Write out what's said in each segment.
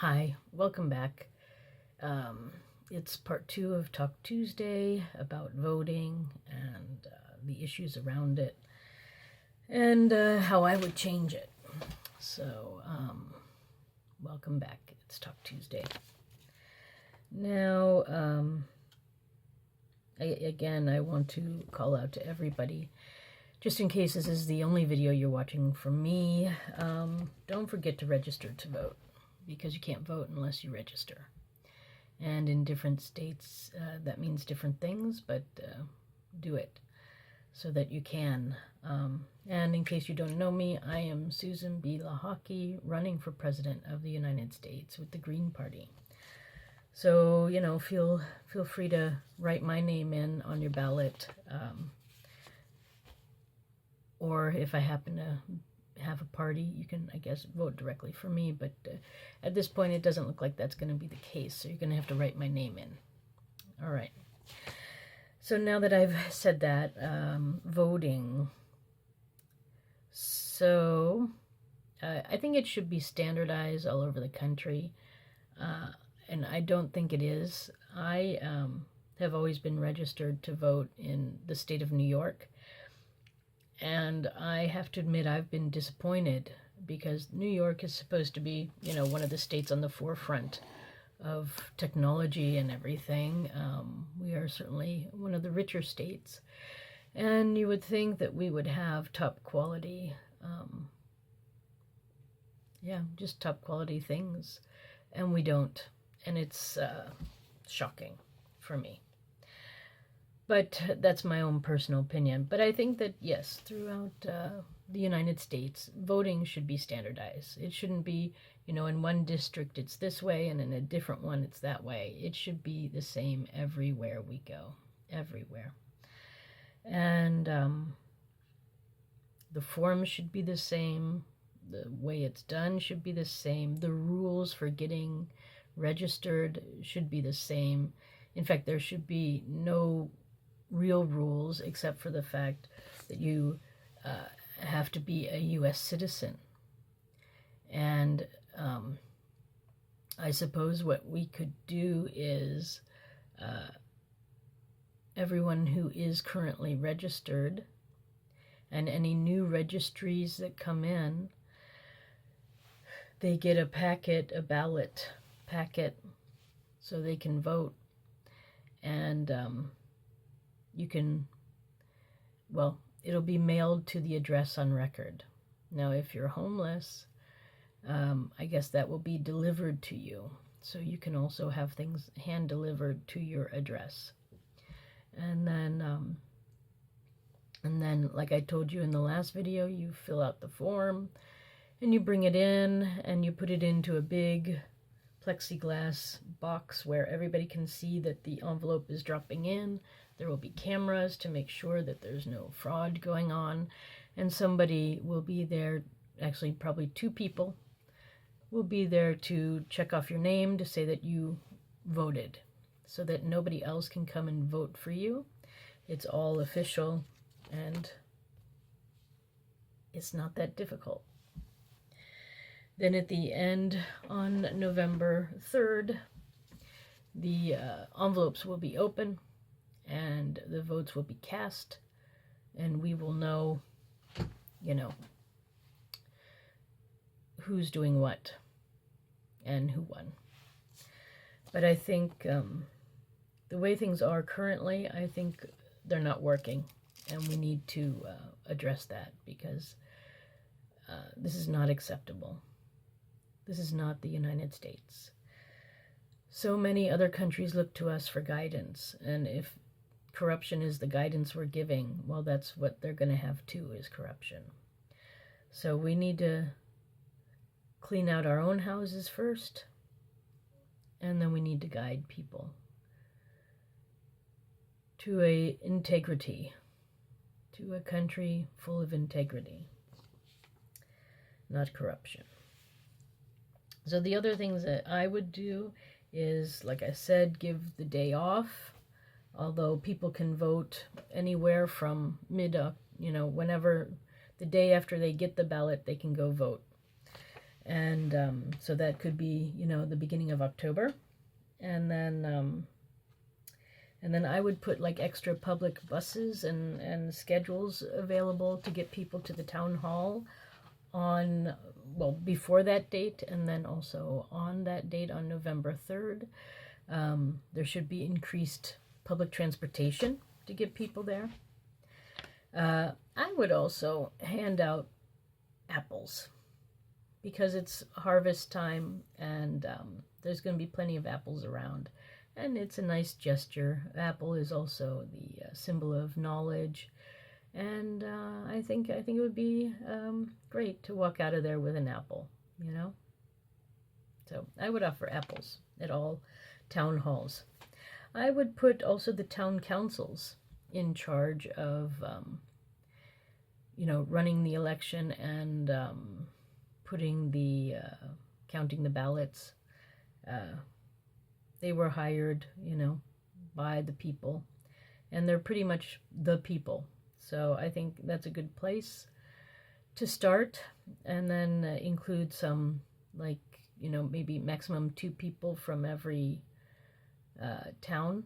Hi, welcome back. It's part 2 of Talk Tuesday about voting and the issues around it and how I would change it. So, welcome back. It's Talk Tuesday. Now, I want to call out to everybody, just in case this is the only video you're watching from me, don't forget to register to vote, because you can't vote unless you register. And in different states, that means different things, but do it so that you can. And in case you don't know me, I am Susan B. Lochocki, running for President of the United States with the Green Party. So, feel free to write my name in on your ballot. Or if I happen to have a party, you can, I guess, vote directly for me. But at this point, it doesn't look like that's going to be the case. So you're going to have to write my name in. All right. So now that I've said that, voting. So I think it should be standardized all over the country. And I don't think it is. I have always been registered to vote in the state of New York. And I have to admit, I've been disappointed because New York is supposed to be, one of the states on the forefront of technology and everything. We are certainly one of the richer states. And you would think that we would have top quality, just top quality things. And we don't. And it's shocking for me. But that's my own personal opinion. But I think that, yes, throughout the United States, voting should be standardized. It shouldn't be, in one district it's this way and in a different one it's that way. It should be the same everywhere we go, everywhere. And the forms should be the same. The way it's done should be the same. The rules for getting registered should be the same. In fact, there should be no real rules except for the fact that you have to be a U.S. citizen. And I suppose what we could do is everyone who is currently registered and any new registries that come in, they get a ballot packet so they can vote. And you can, it'll be mailed to the address on record. Now, if you're homeless, I guess that will be delivered to you. So you can also have things hand delivered to your address. And then, like I told you in the last video, you fill out the form and you bring it in and you put it into a big plexiglass box where everybody can see that the envelope is dropping in. There will be cameras to make sure that there's no fraud going on, and somebody will be there, actually probably 2 people, will be there to check off your name to say that you voted, so that nobody else can come and vote for you. It's all official, and it's not that difficult. Then at the end, on November 3rd, the envelopes will be open and the votes will be cast, and we will know, who's doing what and who won. But I think the way things are currently, I think they're not working, and we need to address that, because this is not acceptable. This is not the United States. So many other countries look to us for guidance, and if corruption is the guidance we're giving, well, that's what they're going to have too, is corruption. So we need to clean out our own houses first, and then we need to guide people to integrity, to a country full of integrity, not corruption. So the other things that I would do is, like I said, give the day off, although people can vote anywhere from whenever, the day after they get the ballot, they can go vote. And so that could be, the beginning of October. And then I would put like extra public buses and schedules available to get people to the town hall before that date, and then also on that date on November 3rd. There should be increased public transportation to get people there. I would also hand out apples because it's harvest time, and there's going to be plenty of apples around. And it's a nice gesture. Apple is also the symbol of knowledge. And I think it would be great to walk out of there with an apple, So I would offer apples at all town halls. I would put also the town councils in charge of, running the election and counting the ballots. They were hired, by the people, and they're pretty much the people. So I think that's a good place to start, and then include some, maybe maximum 2 people from every town,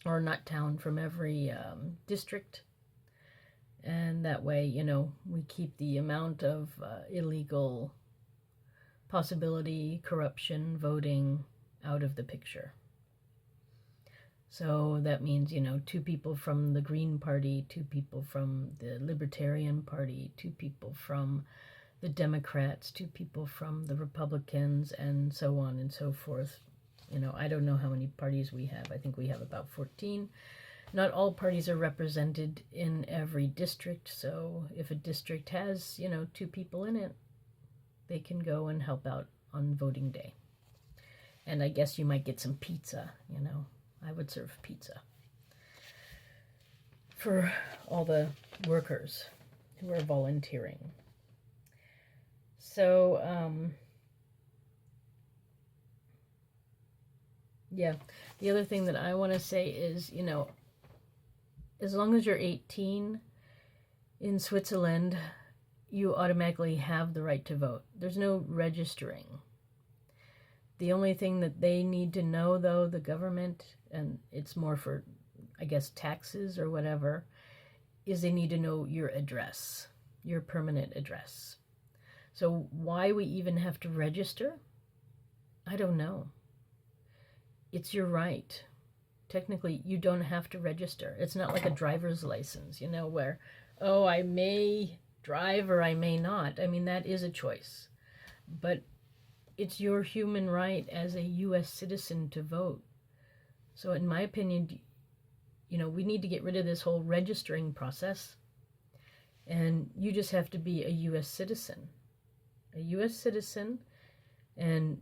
or not town, from every district. And that way, we keep the amount of illegal possibility, corruption, voting out of the picture. So that means, 2 people from the Green Party, 2 people from the Libertarian Party, 2 people from the Democrats, 2 people from the Republicans, and so on and so forth. I don't know how many parties we have. I think we have about 14. Not all parties are represented in every district, so if a district has, 2 people in it, they can go and help out on voting day. And I guess you might get some pizza, I would serve pizza for all the workers who are volunteering. So, the other thing that I want to say is, as long as you're 18 in Switzerland, you automatically have the right to vote. There's no registering. The only thing that they need to know, though, the government, and it's more for, I guess, taxes or whatever, is they need to know your address, your permanent address. So why we even have to register, I don't know. It's your right. Technically, you don't have to register. It's not like a driver's license, where, I may drive or I may not. I mean, that is a choice. But it's your human right as a U.S. citizen to vote. So in my opinion, we need to get rid of this whole registering process. And you just have to be a U.S. citizen. A U.S. citizen. And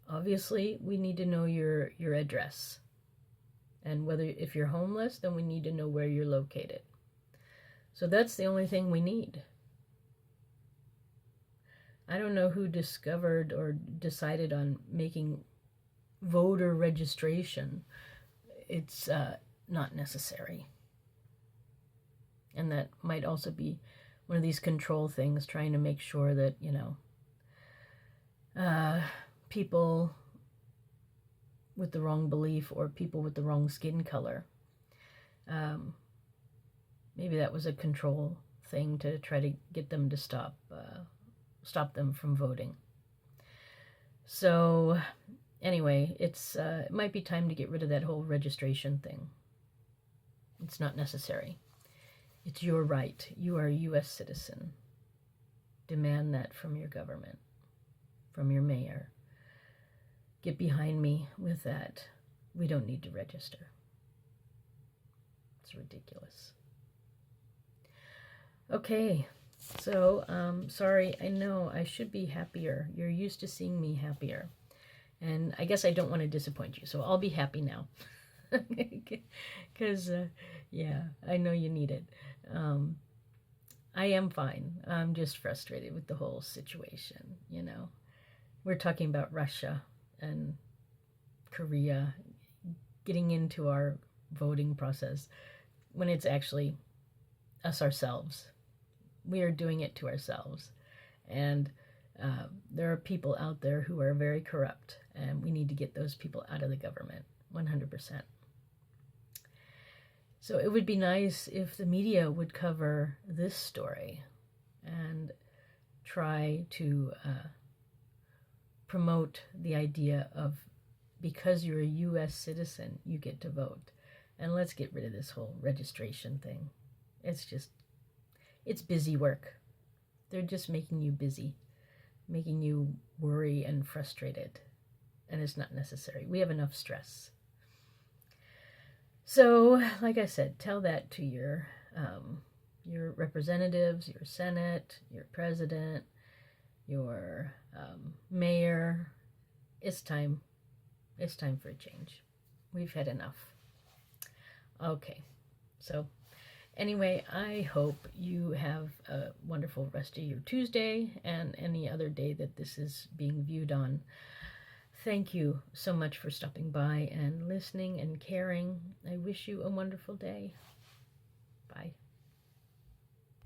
obviously, we need to know your address. And if you're homeless, then we need to know where you're located. So that's the only thing we need. I don't know who discovered or decided on making voter registration. It's not necessary. And that might also be one of these control things, trying to make sure that, people with the wrong belief or people with the wrong skin color. Maybe that was a control thing to try to get them to stop them from voting. So anyway, it might be time to get rid of that whole registration thing. It's not necessary. It's your right. You are a U.S. citizen. Demand that from your government, from your mayor. Get behind me with that. We don't need to register. It's ridiculous. Okay, so sorry, I know I should be happier. You're used to seeing me happier. And I guess I don't want to disappoint you, so I'll be happy now. Because, I know you need it. I am fine. I'm just frustrated with the whole situation, We're talking about Russia and Korea getting into our voting process when it's actually us ourselves. We are doing it to ourselves. And There are people out there who are very corrupt, and we need to get those people out of the government, 100%. So it would be nice if the media would cover this story and try to promote the idea of, because you're a U.S. citizen, you get to vote. And let's get rid of this whole registration thing. It's busy work. They're just making you busy, making you worry and frustrated. And it's not necessary. We have enough stress. So, like I said, tell that to your representatives, your Senate, your president, your mayor. It's time. It's time for a change. We've had enough. Okay, so anyway, I hope you have a wonderful rest of your Tuesday and any other day that this is being viewed on. Thank you so much for stopping by and listening and caring. I wish you a wonderful day. Bye.